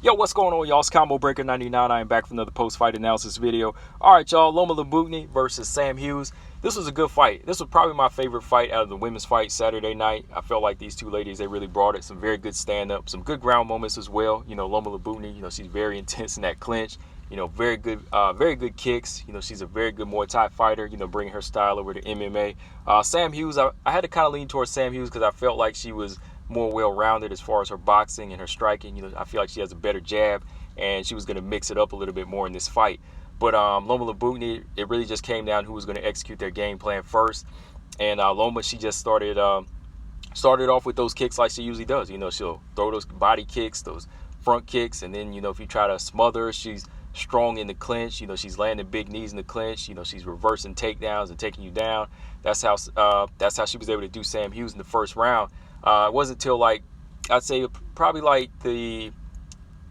Yo, what's going on, y'all? It's Combo Breaker 99. I am back for another post-fight analysis video. All right, y'all. Loma Lookboonmee versus Sam Hughes. This was a good fight. This was probably my favorite fight out of the women's fight Saturday night. I felt like these two ladies, they really brought it. Some very good stand-up, some good ground moments as well. You know, Loma Lookboonmee, she's very intense in that clinch. Very good kicks. She's a very good Muay Thai fighter. Bringing her style over to MMA. Sam Hughes, I had to kind of lean towards Sam Hughes because I felt like she was more well-rounded as far as her boxing and her striking. I feel like she has a better jab, and she was going to mix it up a little bit more in this fight. But Loma Lookboonmee, it really just came down to who was going to execute their game plan first. And Loma, she just started off with those kicks like she usually does. She'll throw those body kicks, those front kicks, and then if you try to smother her, she's strong in the clinch. She's landing big knees in the clinch. She's reversing takedowns and taking you down. That's how she was able to do Sam Hughes in the first round. It wasn't until I'd say probably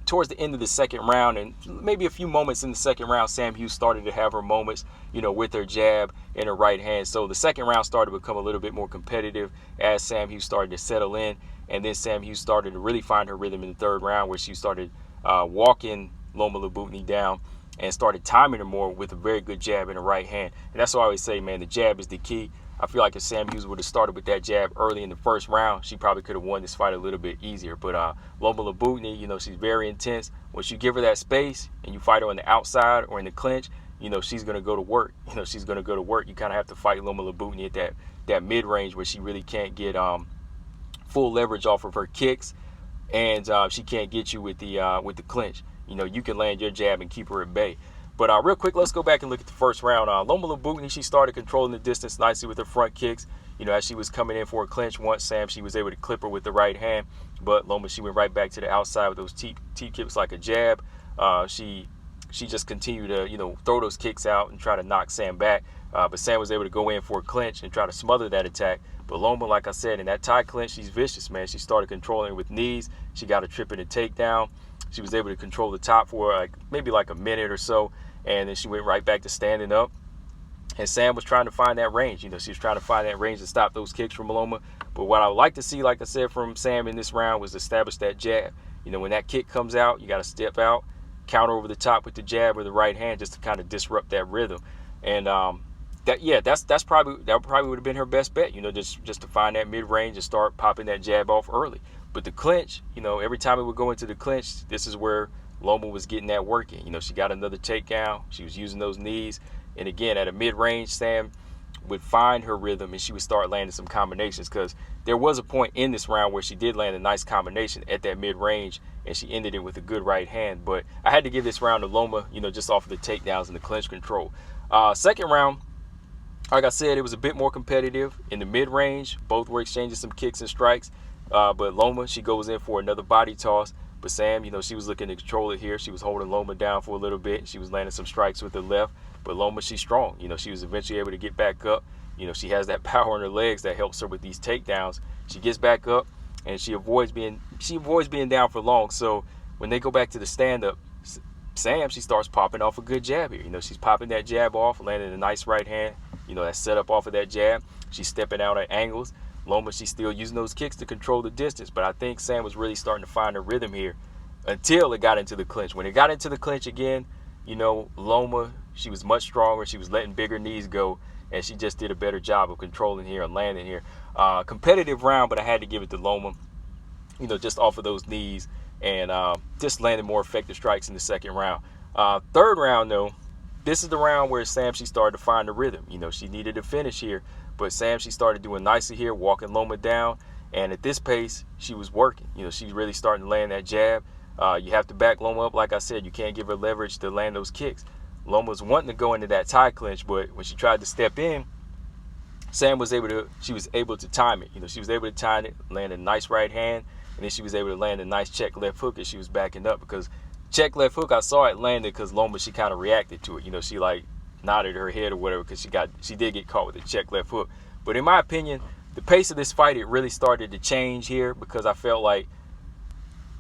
towards the end of the second round, and maybe a few moments in the second round, Sam Hughes started to have her moments, with her jab and her right hand. So the second round started to become a little bit more competitive as Sam Hughes started to settle in, and then Sam Hughes started to really find her rhythm in the third round, where she started walking Loma Lookboonmee down and started timing her more with a very good jab in her right hand. And that's why I always say, man, the jab is the key. I feel like if Sam Hughes would have started with that jab early in the first round, she probably could have won this fight a little bit easier. But Loma Lookboonmee, she's very intense. Once you give her that space and you fight her on the outside or in the clinch, she's going to go to work. She's going to go to work. You kind of have to fight Loma Lookboonmee at that mid-range where she really can't get full leverage off of her kicks, and she can't get you with the clinch. You can land your jab and keep her at bay. But real quick, let's go back and look at the first round. Loma Lookboonmee, she started controlling the distance nicely with her front kicks. As she was coming in for a clinch once, Sam, she was able to clip her with the right hand. But Loma, she went right back to the outside with those T kicks like a jab. She just continued to, throw those kicks out and try to knock Sam back. But Sam was able to go in for a clinch and try to smother that attack. But Loma, like I said, in that tie clinch, she's vicious, man. She started controlling with knees. She got a trip and a takedown. She was able to control the top for maybe a minute or so. And then she went right back to standing up. And Sam was trying to find that range. She was trying to find that range to stop those kicks from Loma. But what I would like to see, like I said, from Sam in this round was establish that jab. When that kick comes out, you got to step out, counter over the top with the jab or the right hand just to kind of disrupt that rhythm. And that probably would have been her best bet. Just to find that mid range and start popping that jab off early. But the clinch, every time it would go into the clinch, this is where Loma was getting that work in. She got another takedown. She was using those knees. And again, at a mid-range, Sam would find her rhythm and she would start landing some combinations, because there was a point in this round where she did land a nice combination at that mid-range, and she ended it with a good right hand. But I had to give this round to Loma, just off of the takedowns and the clinch control. Second round, like I said, it was a bit more competitive. In the mid-range, both were exchanging some kicks and strikes. But Loma, she goes in for another body toss. But Sam, she was looking to control it here. She was holding Loma down for a little bit. She was landing some strikes with her left. But Loma, she's strong. She was eventually able to get back up. She has that power in her legs that helps her with these takedowns. She gets back up and she avoids being down for long. So when they go back to the stand-up, Sam, she starts popping off a good jab here. She's popping that jab off, landing a nice right hand. That set up off of that jab. She's stepping out at angles. Loma, she's still using those kicks to control the distance, but I think Sam was really starting to find her rhythm here until it got into the clinch. When it got into the clinch again, Loma, she was much stronger. She was letting bigger knees go, and she just did a better job of controlling here and landing here. Competitive round, but I had to give it to Loma, just off of those knees and just landing more effective strikes in the second round. Third round, though, this is the round where Sam, she started to find the rhythm. She needed a finish here. But Sam, she started doing nicely here, walking Loma down. And at this pace, she was working. She's really starting to land that jab. You have to back Loma up. Like I said, you can't give her leverage to land those kicks. Loma's wanting to go into that tie clinch, but when she tried to step in, Sam was able to time it. She was able to time it, land a nice right hand, and then she was able to land a nice check left hook as she was backing up. Because check left hook, I saw it landed because Loma, she kind of reacted to it. She nodded her head or whatever, because she did get caught with a check left hook. But in my opinion, the pace of this fight, it really started to change here, because I felt like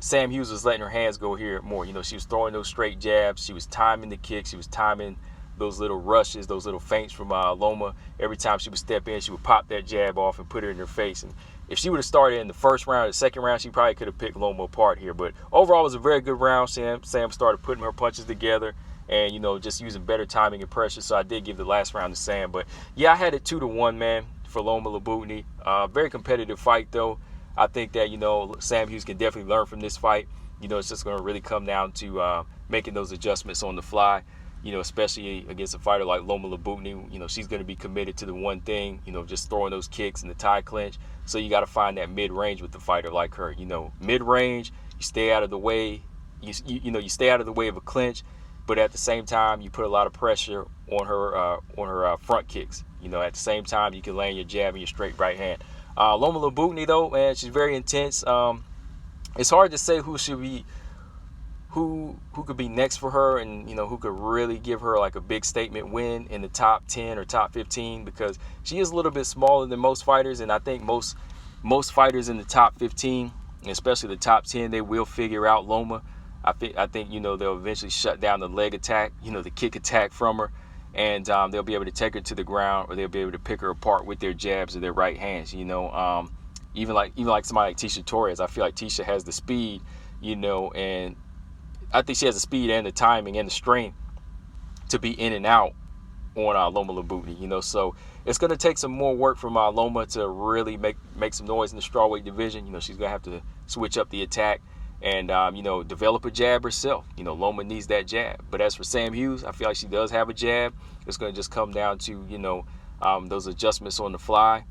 Sam Hughes was letting her hands go here more. She was throwing those straight jabs. She was timing the kicks. She was timing those little rushes, those little feints from Loma. Every time she would step in, she would pop that jab off and put her in her face. And if she would have started in the first round or the second round, she probably could have picked Loma apart here. But overall, it was a very good round. Sam started putting her punches together and, you know, just using better timing and pressure. So I did give the last round to Sam. But yeah, I had it 2-1, man, for Loma Lookboonmee. Very competitive fight, though. I think that, you know, Sam Hughes can definitely learn from this fight. You know, it's just going to really come down to making those adjustments on the fly. You know, especially against a fighter like Loma Lookboonmee, you know, she's going to be committed to the one thing, you know, just throwing those kicks and the tie clinch. So you got to find that mid-range with the fighter like her. You know, mid-range, you stay out of the way. You stay out of the way of a clinch, but at the same time, you put a lot of pressure on her front kicks. You know, at the same time, you can land your jab and your straight right hand. Loma Lookboonmee, though, man, she's very intense. It's hard to say who should be. Who could be next for her, and, you know, who could really give her like a big statement win in the top 10 or top 15, because she is a little bit smaller than most fighters. And I think most fighters in the top 15, especially the top 10, they will figure out Loma. I think you know, they'll eventually shut down the leg attack, you know, the kick attack from her, and they'll be able to take her to the ground, or they'll be able to pick her apart with their jabs or their right hands. You know, even like somebody like Tecia Torres, I feel like Tecia has the speed, you know, and I think she has the speed and the timing and the strength to be in and out on Loma Lookboonmee, you know. So it's going to take some more work from Loma to really make some noise in the strawweight division. You know, she's going to have to switch up the attack and, you know, develop a jab herself. You know, Loma needs that jab. But as for Sam Hughes, I feel like she does have a jab. It's going to just come down to, you know, those adjustments on the fly.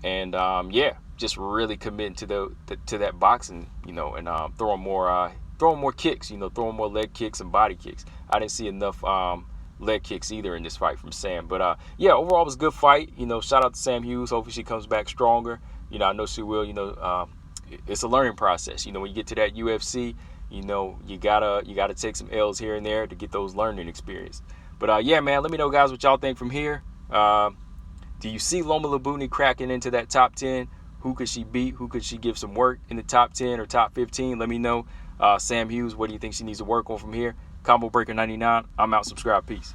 And, yeah, just really committing to that boxing, you know, and throwing more kicks, you know, throwing more leg kicks and body kicks. I didn't see enough leg kicks either in this fight from Sam. But yeah, overall it was a good fight. You know, shout out to Sam Hughes. Hopefully she comes back stronger. You know, I know she will. You know, it's a learning process. You know, when you get to that UFC, you know, you gotta take some L's here and there to get those learning experience. But yeah, man, let me know, guys, what y'all think from here. Do you see Loma Lookboonmee cracking into that top 10? Who could she beat? Who could she give some work in the top 10 or top 15? Let me know. Sam Hughes, what do you think she needs to work on from here? Combo Breaker 99. I'm out. Subscribe. Peace.